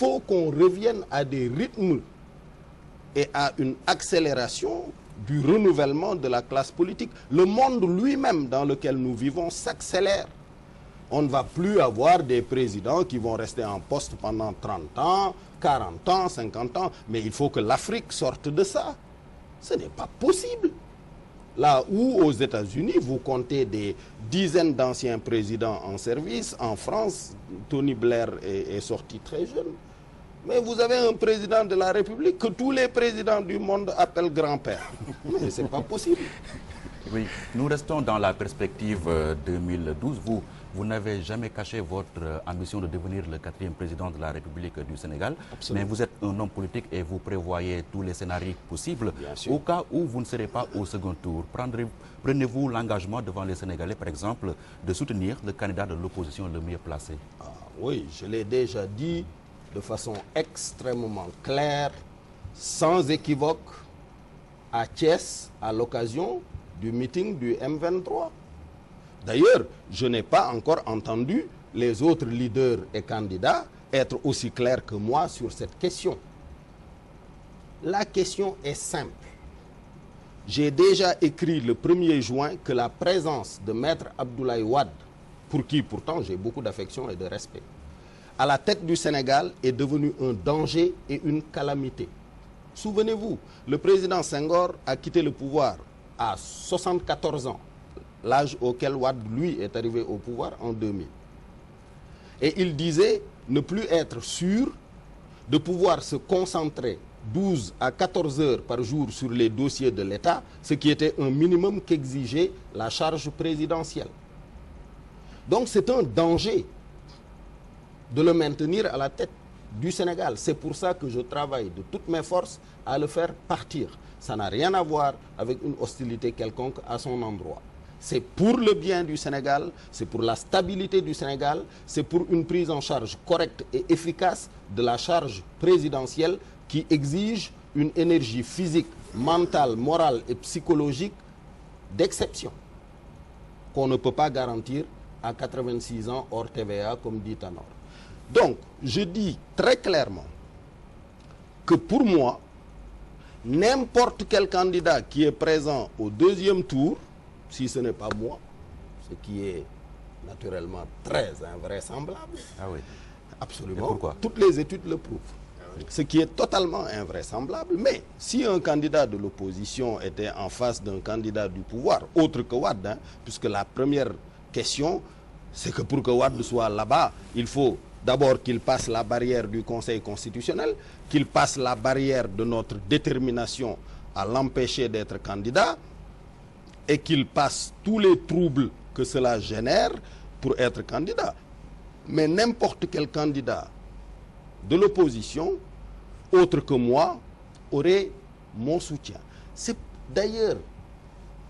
faut qu'on revienne à des rythmes et à une accélération du renouvellement de la classe politique. Le monde lui-même dans lequel nous vivons s'accélère. On ne va plus avoir des présidents qui vont rester en poste pendant 30 ans, 40 ans, 50 ans. Mais il faut que l'Afrique sorte de ça. Ce n'est pas possible. Là où aux États-Unis, vous comptez des dizaines d'anciens présidents en service, en France, Tony Blair est sorti très jeune. Mais vous avez un président de la République que tous les présidents du monde appellent grand-père. Mais ce n'est pas possible. Oui, nous restons dans la perspective 2012. Vous n'avez jamais caché votre ambition de devenir le 4e président de la République du Sénégal. Absolument. Mais vous êtes un homme politique et vous prévoyez tous les scénarios possibles. Au cas où vous ne serez pas au second tour, prenez-vous l'engagement devant les Sénégalais, par exemple, de soutenir le candidat de l'opposition le mieux placé? Oui, je l'ai déjà dit de façon extrêmement claire, sans équivoque, à Thiès, à l'occasion du meeting du M23. D'ailleurs, je n'ai pas encore entendu les autres leaders et candidats être aussi clairs que moi sur cette question. La question est simple. J'ai déjà écrit le 1er juin que la présence de Maître Abdoulaye Wade, pour qui pourtant j'ai beaucoup d'affection et de respect, à la tête du Sénégal est devenu un danger et une calamité. Souvenez-vous, le président Senghor a quitté le pouvoir à 74 ans, l'âge auquel Wade, lui, est arrivé au pouvoir en 2000. Et il disait ne plus être sûr de pouvoir se concentrer 12 à 14 heures par jour sur les dossiers de l'État, ce qui était un minimum qu'exigeait la charge présidentielle. Donc c'est un danger de le maintenir à la tête du Sénégal. C'est pour ça que je travaille de toutes mes forces à le faire partir. Ça n'a rien à voir avec une hostilité quelconque à son endroit. C'est pour le bien du Sénégal, c'est pour la stabilité du Sénégal, c'est pour une prise en charge correcte et efficace de la charge présidentielle qui exige une énergie physique, mentale, morale et psychologique d'exception qu'on ne peut pas garantir à 86 ans hors TVA, comme dit Tanor. Donc, je dis très clairement que pour moi, n'importe quel candidat qui est présent au 2e tour, si ce n'est pas moi, ce qui est naturellement très invraisemblable. Ah oui. Absolument. Et pourquoi? Toutes les études le prouvent. Ce qui est totalement invraisemblable. Mais si un candidat de l'opposition était en face d'un candidat du pouvoir, autre que Wade, puisque la première question, c'est que pour que Wade soit là-bas, il faut d'abord qu'il passe la barrière du Conseil constitutionnel, qu'il passe la barrière de notre détermination à l'empêcher d'être candidat, et qu'il passe tous les troubles que cela génère pour être candidat. Mais n'importe quel candidat de l'opposition, autre que moi, aurait mon soutien. C'est d'ailleurs,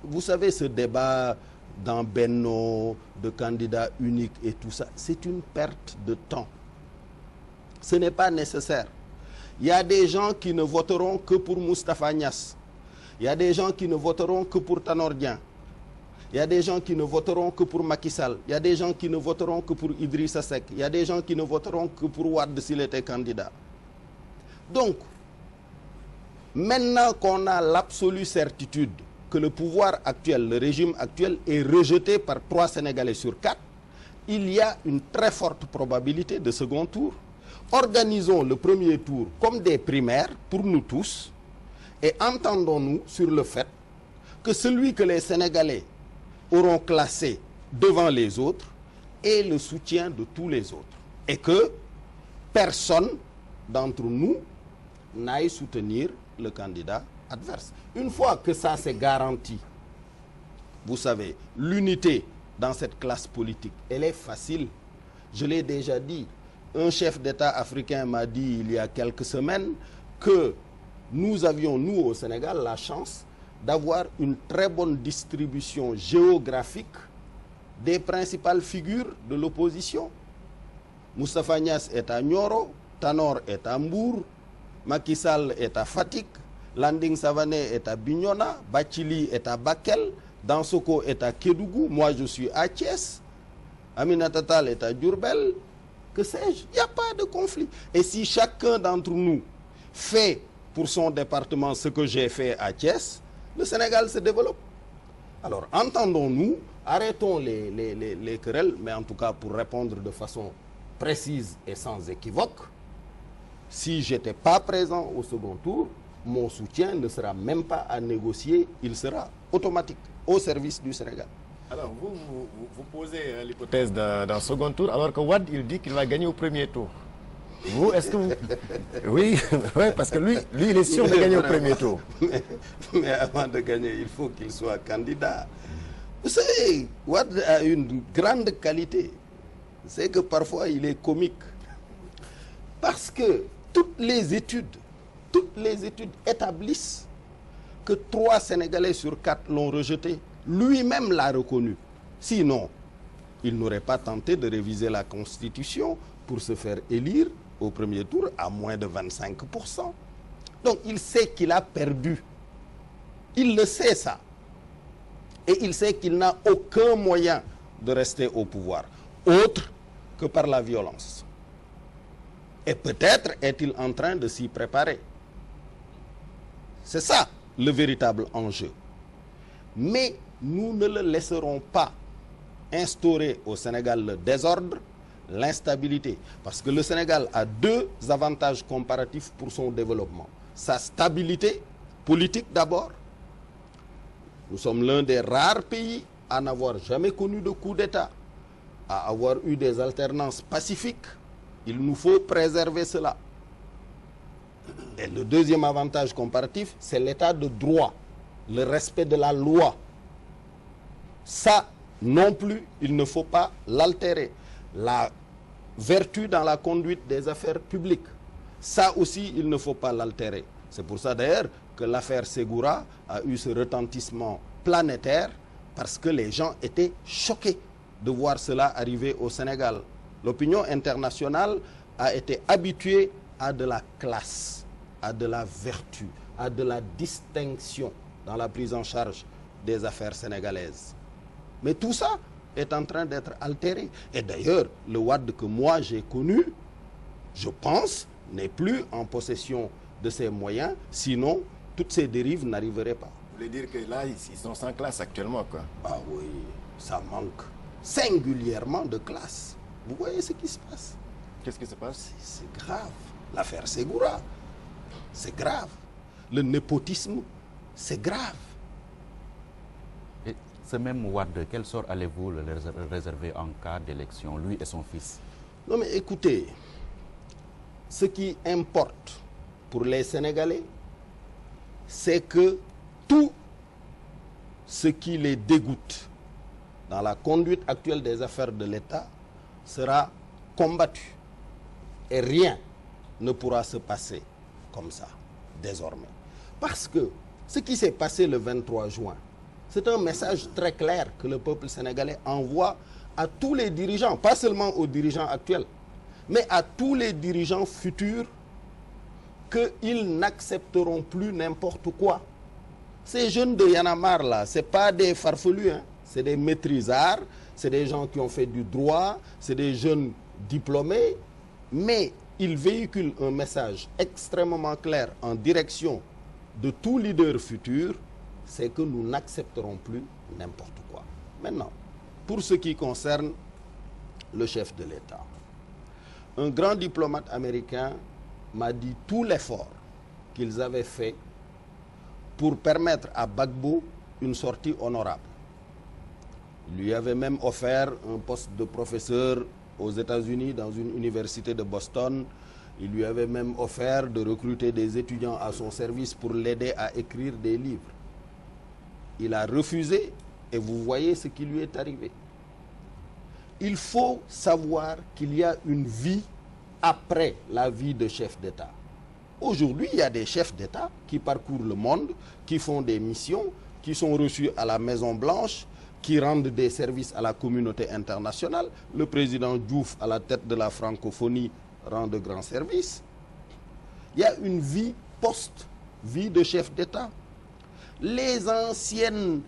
vous savez, ce débat dans Benno, de candidats uniques et tout ça, c'est une perte de temps. Ce n'est pas nécessaire. Il y a des gens qui ne voteront que pour Moustapha Niasse. Il y a des gens qui ne voteront que pour Tanor Dieng. Il y a des gens qui ne voteront que pour Macky Sall. Il y a des gens qui ne voteront que pour Idrissa Seck. Il y a des gens qui ne voteront que pour Wade s'il était candidat. Donc, maintenant qu'on a l'absolue certitude que le pouvoir actuel, le régime actuel est rejeté par 3 Sénégalais sur 4, il y a une très forte probabilité de second tour. Organisons le premier tour comme des primaires pour nous tous et entendons-nous sur le fait que celui que les Sénégalais auront classé devant les autres ait le soutien de tous les autres et que personne d'entre nous n'aille soutenir le candidat adverse. Une fois que ça c'est garanti, vous savez, l'unité dans cette classe politique, elle est facile. Je l'ai déjà dit. Un chef d'État africain m'a dit il y a quelques semaines que nous avions, nous au Sénégal, la chance d'avoir une très bonne distribution géographique des principales figures de l'opposition. Moustapha Niasse est à Nioro, Tanor est à Mbour, Macky Sall est à Fatick, Landing Savané est à Bignona, Bathily est à Bakel, Dansoko est à Kédougou, moi je suis à Thiès, Aminata Tall est à Diourbel, que sais-je, il n'y a pas de conflit. Et si chacun d'entre nous fait pour son département ce que j'ai fait à Thiès, le Sénégal se développe. Alors, entendons-nous, arrêtons les querelles, mais en tout cas pour répondre de façon précise et sans équivoque, si je n'étais pas présent au second tour, mon soutien ne sera même pas à négocier, il sera automatique au service du Sénégal. Alors, vous posez l'hypothèse d'un second tour, alors que Wade, il dit qu'il va gagner au premier tour. Vous, est-ce que vous... Oui, ouais, parce que lui, il est sûr de gagner au premier tour. Mais avant de gagner, il faut qu'il soit candidat. Vous savez, Wade a une grande qualité. C'est que parfois, il est comique. Parce que toutes les études établissent que 3 Sénégalais sur 4 l'ont rejeté. Lui-même l'a reconnu. Sinon, il n'aurait pas tenté de réviser la Constitution pour se faire élire au premier tour à moins de 25%. Donc, il sait qu'il a perdu. Il le sait, ça. Et il sait qu'il n'a aucun moyen de rester au pouvoir, autre que par la violence. Et peut-être est-il en train de s'y préparer. C'est ça, le véritable enjeu. Mais nous ne le laisserons pas instaurer au Sénégal le désordre, l'instabilité. Parce que le Sénégal a 2 avantages comparatifs pour son développement. Sa stabilité politique d'abord. Nous sommes l'un des rares pays à n'avoir jamais connu de coup d'État, à avoir eu des alternances pacifiques. Il nous faut préserver cela. Et le deuxième avantage comparatif, c'est l'état de droit, le respect de la loi. Ça, non plus, il ne faut pas l'altérer. La vertu dans la conduite des affaires publiques, ça aussi, il ne faut pas l'altérer. C'est pour ça d'ailleurs que l'affaire Ségoura a eu ce retentissement planétaire, parce que les gens étaient choqués de voir cela arriver au Sénégal. L'opinion internationale a été habituée à de la classe, à de la vertu, à de la distinction dans la prise en charge des affaires sénégalaises. Mais tout ça est en train d'être altéré. Et d'ailleurs, le Wade que moi j'ai connu, je pense, n'est plus en possession de ses moyens, sinon toutes ces dérives n'arriveraient pas. Vous voulez dire que là, ils sont sans classe actuellement, quoi? Ah oui, ça manque singulièrement de classe. Vous voyez ce qui se passe? Qu'est-ce qui se passe? C'est grave. L'affaire Ségoura, c'est grave. Le népotisme, c'est grave. Et ce même Wade, quel sort allez-vous le réserver en cas d'élection, lui et son fils? Non mais écoutez, ce qui importe pour les Sénégalais, c'est que tout ce qui les dégoûte dans la conduite actuelle des affaires de l'État sera combattu. Et rien ne pourra se passer comme ça, désormais. Parce que ce qui s'est passé le 23 juin, c'est un message très clair que le peuple sénégalais envoie à tous les dirigeants, pas seulement aux dirigeants actuels, mais à tous les dirigeants futurs, qu'ils n'accepteront plus n'importe quoi. Ces jeunes de Y'en a marre là, c'est pas des farfelus, hein. C'est des maîtrisards, c'est des gens qui ont fait du droit, c'est des jeunes diplômés, mais ils véhiculent un message extrêmement clair en direction de tout leader futur, c'est que nous n'accepterons plus n'importe quoi. Maintenant, pour ce qui concerne le chef de l'État, un grand diplomate américain m'a dit tout l'effort qu'ils avaient fait pour permettre à Gbagbo une sortie honorable. Il lui avait même offert un poste de professeur aux États-Unis dans une université de Boston. Il lui avait même offert de recruter des étudiants à son service pour l'aider à écrire des livres. Il a refusé et vous voyez ce qui lui est arrivé. Il faut savoir qu'il y a une vie après la vie de chef d'État. Aujourd'hui, il y a des chefs d'État qui parcourent le monde, qui font des missions, qui sont reçus à la Maison-Blanche, qui rendent des services à la communauté internationale. Le président Diouf, à la tête de la francophonie, rend de grands services. Il y a une vie post-vie de chef d'État. Les anciens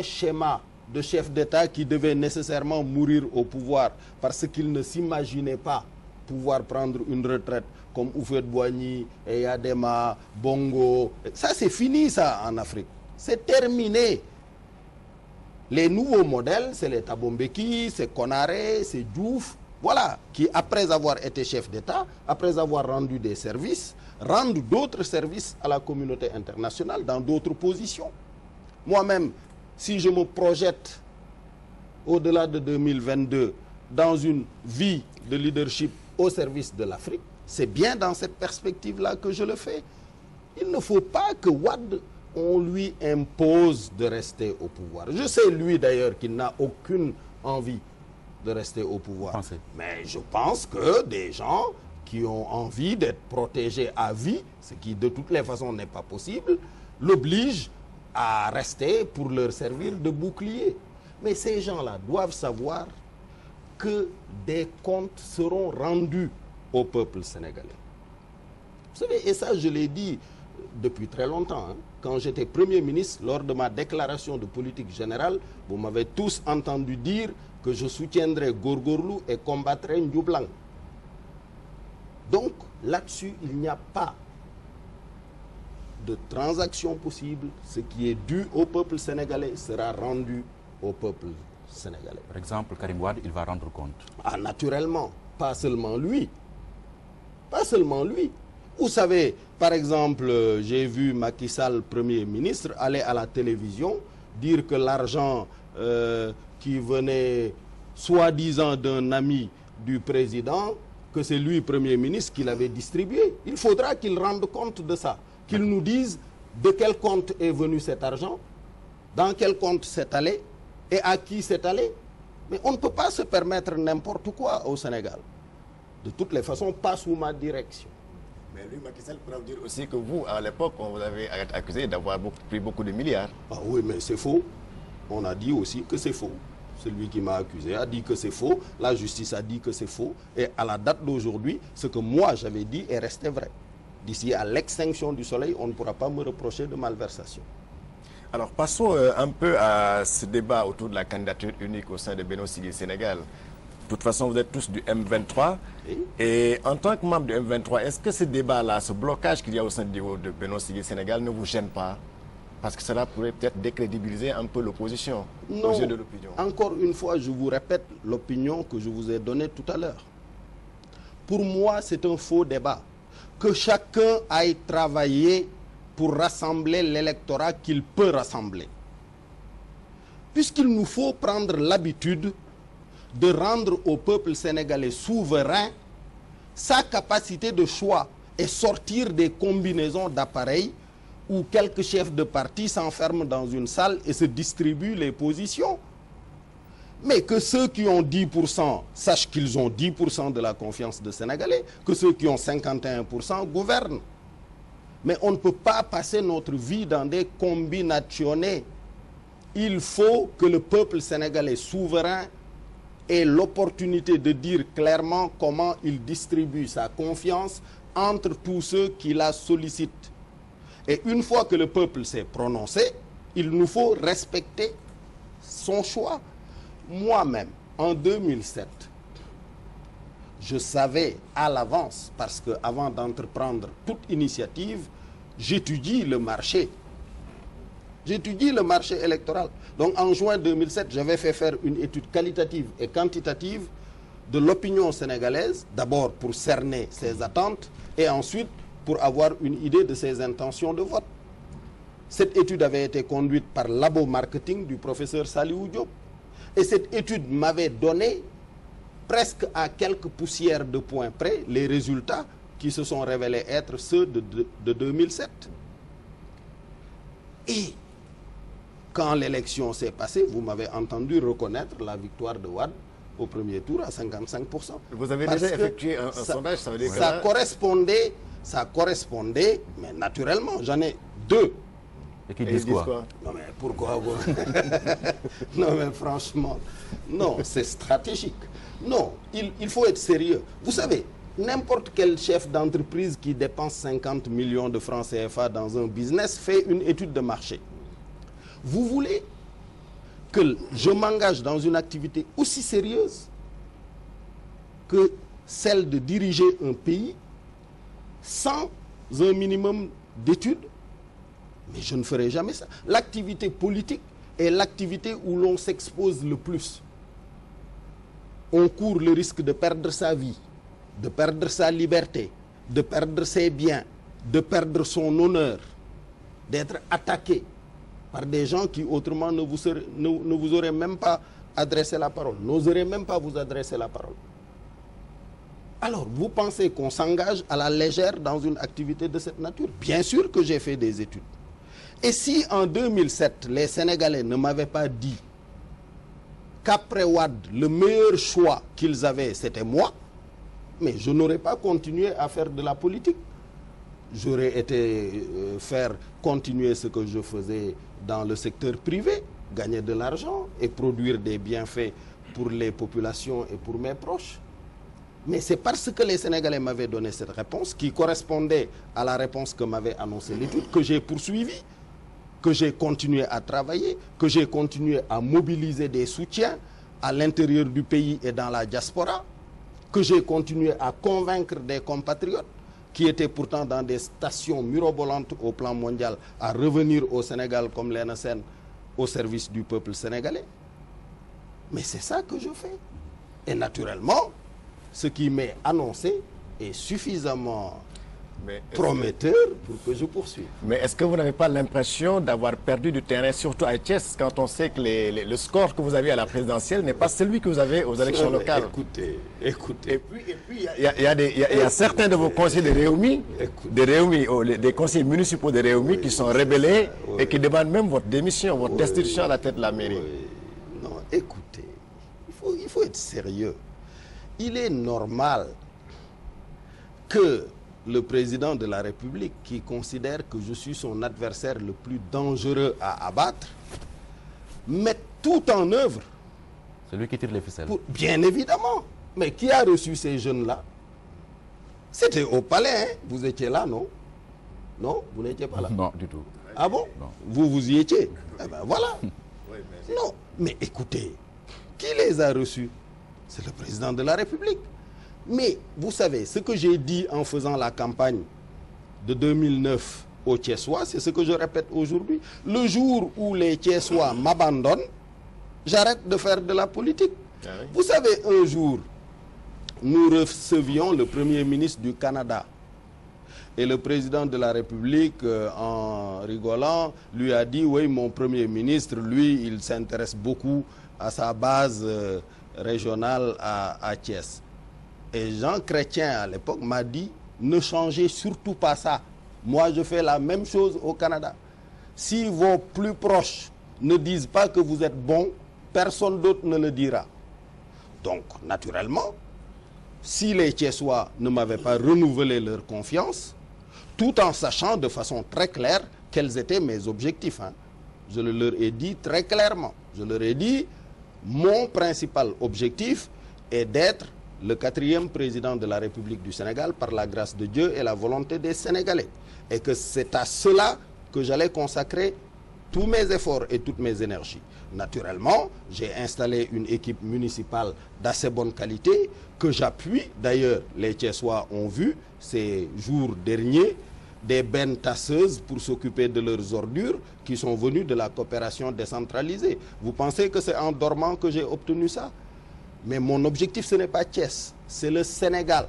schémas de chefs d'État qui devaient nécessairement mourir au pouvoir parce qu'ils ne s'imaginaient pas pouvoir prendre une retraite comme Houphouët-Boigny, Eyadema, Bongo. Ça, c'est fini, ça, en Afrique. C'est terminé. Les nouveaux modèles, c'est les Thabo Mbeki, c'est Konaré, c'est Diouf, voilà, qui, après avoir été chef d'État, après avoir rendu des services, rendent d'autres services à la communauté internationale dans d'autres positions. Moi-même, si je me projette au-delà de 2022 dans une vie de leadership au service de l'Afrique, c'est bien dans cette perspective-là que je le fais. Il ne faut pas que Wade, on lui impose de rester au pouvoir. Je sais, lui d'ailleurs, qu'il n'a aucune envie de rester au pouvoir. Pensez. Mais je pense que des gens qui ont envie d'être protégés à vie, ce qui de toutes les façons n'est pas possible, l'obligent à rester pour leur servir de bouclier. Mais ces gens-là doivent savoir que des comptes seront rendus au peuple sénégalais. Vous savez, et ça je l'ai dit depuis très longtemps, hein. Quand j'étais Premier ministre, lors de ma déclaration de politique générale, vous m'avez tous entendu dire que je soutiendrais Gorgorlou et combattrais Ndioublang. Donc, là-dessus, il n'y a pas de transaction possible. Ce qui est dû au peuple sénégalais sera rendu au peuple sénégalais. Par exemple, Karim Wade, il va rendre compte. Ah, naturellement, pas seulement lui. Pas seulement lui. Vous savez, par exemple, j'ai vu Macky Sall, Premier ministre, aller à la télévision dire que l'argent qui venait soi-disant d'un ami du président, que c'est lui, Premier ministre, qui l'avait distribué. Il faudra qu'il rende compte de ça. Qu'il nous dise de quel compte est venu cet argent, dans quel compte c'est allé et à qui c'est allé. Mais on ne peut pas se permettre n'importe quoi au Sénégal. De toutes les façons, pas sous ma direction. Mais lui, Macky Sall pourra vous dire aussi que vous, à l'époque, on vous avait accusé d'avoir pris beaucoup de milliards. Ah oui, mais c'est faux. On a dit aussi que c'est faux. Celui qui m'a accusé a dit que c'est faux. La justice a dit que c'est faux. Et à la date d'aujourd'hui, ce que moi j'avais dit est resté vrai. D'ici à l'extinction du soleil, on ne pourra pas me reprocher de malversation. Alors, passons un peu à ce débat autour de la candidature unique au sein de Benno Siggil Sénégal. De toute façon, vous êtes tous du M23. Oui. Et en tant que membre du M23, est-ce que ce débat-là, ce blocage qu'il y a au sein de Benno Siggil Sénégal ne vous gêne pas? Parce que cela pourrait peut-être décrédibiliser un peu l'opposition aux yeux de l'opinion. Encore une fois, je vous répète l'opinion que je vous ai donnée tout à l'heure. Pour moi, c'est un faux débat. Que chacun aille travailler pour rassembler l'électorat qu'il peut rassembler. Puisqu'il nous faut prendre l'habitude de rendre au peuple sénégalais souverain sa capacité de choix et sortir des combinaisons d'appareils où quelques chefs de parti s'enferment dans une salle et se distribuent les positions. Mais que ceux qui ont 10% sachent qu'ils ont 10% de la confiance des Sénégalais, que ceux qui ont 51% gouvernent. Mais on ne peut pas passer notre vie dans des combinationnés. Il faut que le peuple sénégalais souverain ait l'opportunité de dire clairement comment il distribue sa confiance entre tous ceux qui la sollicitent. Et une fois que le peuple s'est prononcé, il nous faut respecter son choix. Moi-même, en 2007, je savais à l'avance, parce qu'avant d'entreprendre toute initiative, j'étudie le marché. J'étudie le marché électoral. Donc en juin 2007, j'avais fait faire une étude qualitative et quantitative de l'opinion sénégalaise, d'abord pour cerner ses attentes et ensuite pour avoir une idée de ses intentions de vote. Cette étude avait été conduite par Labo Marketing du professeur Saliou Diop. Et cette étude m'avait donné presque à quelques poussières de points près les résultats qui se sont révélés être ceux de 2007. Et quand l'élection s'est passée, vous m'avez entendu reconnaître la victoire de Wade au premier tour à 55%. Vous avez déjà effectué un sondage, ça veut dire que ça correspondait, mais naturellement, j'en ai deux. Et qu'ils disent quoi? Non mais pourquoi vous... Non mais franchement, non, c'est stratégique. Non, il faut être sérieux. Vous savez, n'importe quel chef d'entreprise qui dépense 50 millions de francs CFA dans un business fait une étude de marché. Vous voulez que je m'engage dans une activité aussi sérieuse que celle de diriger un pays sans un minimum d'études, mais je ne ferai jamais ça. L'activité politique est l'activité où l'on s'expose le plus. On court le risque de perdre sa vie, de perdre sa liberté, de perdre ses biens, de perdre son honneur, d'être attaqué par des gens qui autrement ne vous auraient même pas adressé la parole, n'oseraient même pas vous adresser la parole. Alors, vous pensez qu'on s'engage à la légère dans une activité de cette nature? Bien sûr que j'ai fait des études. Et si en 2007, les Sénégalais ne m'avaient pas dit qu'après Wade, le meilleur choix qu'ils avaient, c'était moi, mais je n'aurais pas continué à faire de la politique. J'aurais été faire continuer ce que je faisais dans le secteur privé, gagner de l'argent et produire des bienfaits pour les populations et pour mes proches. Mais c'est parce que les Sénégalais m'avaient donné cette réponse qui correspondait à la réponse que m'avait annoncée l'étude, que j'ai poursuivi, que j'ai continué à travailler, que j'ai continué à mobiliser des soutiens à l'intérieur du pays et dans la diaspora, que j'ai continué à convaincre des compatriotes qui étaient pourtant dans des stations mirobolantes au plan mondial à revenir au Sénégal comme Léna Sène au service du peuple sénégalais. Mais c'est ça que je fais. Et naturellement, ce qui m'est annoncé est suffisamment prometteur pour que je poursuive. Mais est-ce que vous n'avez pas l'impression d'avoir perdu du terrain, surtout à Thiès, quand on sait que le score que vous avez à la présidentielle n'est pas celui que vous avez aux élections locales? Écoutez. Et puis il y a certains de vos conseillers de Réumi, des conseillers municipaux de Réumi qui sont rebellés et qui demandent même votre démission, votre destitution à la tête de la mairie. Non, écoutez, il faut être sérieux. Il est normal que le président de la République, qui considère que je suis son adversaire le plus dangereux à abattre, mette tout en œuvre. C'est lui qui tire les ficelles. Bien évidemment. Mais qui a reçu ces jeunes-là? C'était au palais, hein? Vous étiez là, non? Non, vous n'étiez pas là? Non, du tout. Ah bon? Non. Vous y étiez? Eh ben voilà. Non, mais écoutez, qui les a reçus? C'est le président de la République. Mais vous savez, ce que j'ai dit en faisant la campagne de 2009 aux Thiessois, c'est ce que je répète aujourd'hui. Le jour où les Thiessois m'abandonnent, j'arrête de faire de la politique. Ah oui. Vous savez, un jour, nous recevions le Premier ministre du Canada. Et le président de la République, en rigolant, lui a dit, oui, mon Premier ministre, lui, il s'intéresse beaucoup à sa base régionale à Thiès. Et Jean Chrétien, à l'époque, m'a dit, ne changez surtout pas ça. Moi, je fais la même chose au Canada. Si vos plus proches ne disent pas que vous êtes bon, personne d'autre ne le dira. Donc, naturellement, si les Thiessois ne m'avaient pas renouvelé leur confiance, tout en sachant de façon très claire quels étaient mes objectifs, hein, je le leur ai dit très clairement. Je leur ai dit, mon principal objectif est d'être le 4e président de la République du Sénégal par la grâce de Dieu et la volonté des Sénégalais. Et que c'est à cela que j'allais consacrer tous mes efforts et toutes mes énergies. Naturellement, j'ai installé une équipe municipale d'assez bonne qualité que j'appuie. D'ailleurs, les Thiessois ont vu ces jours derniers des bennes tasseuses pour s'occuper de leurs ordures qui sont venues de la coopération décentralisée. Vous pensez que c'est en dormant que j'ai obtenu ça? Mais mon objectif, ce n'est pas Thiès, c'est le Sénégal.